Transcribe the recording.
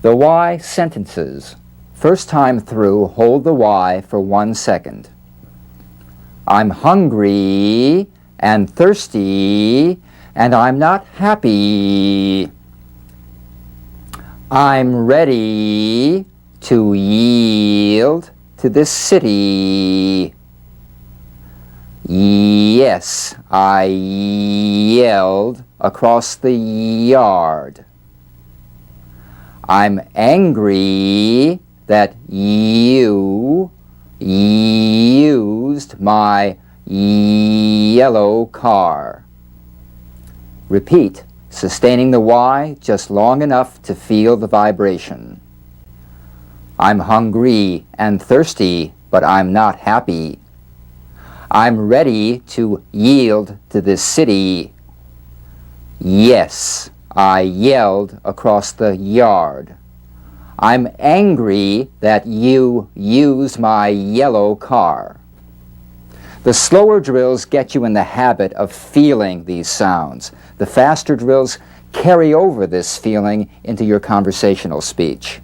The Y sentences. First time through, hold the Y for 1 second. I'm hungry and thirsty, and I'm not happy. I'm ready to yield to this city. Yes, I yelled across the yard. I'm angry that you used my yellow car. Repeat, sustaining the Y just long enough to feel the vibration. I'm hungry and thirsty, but I'm not happy. I'm ready to yield to this city. Yes, I yelled across the yard. I'm angry that you used my yellow car. The slower drills get you in the habit of feeling these sounds. The faster drills carry over this feeling into your conversational speech.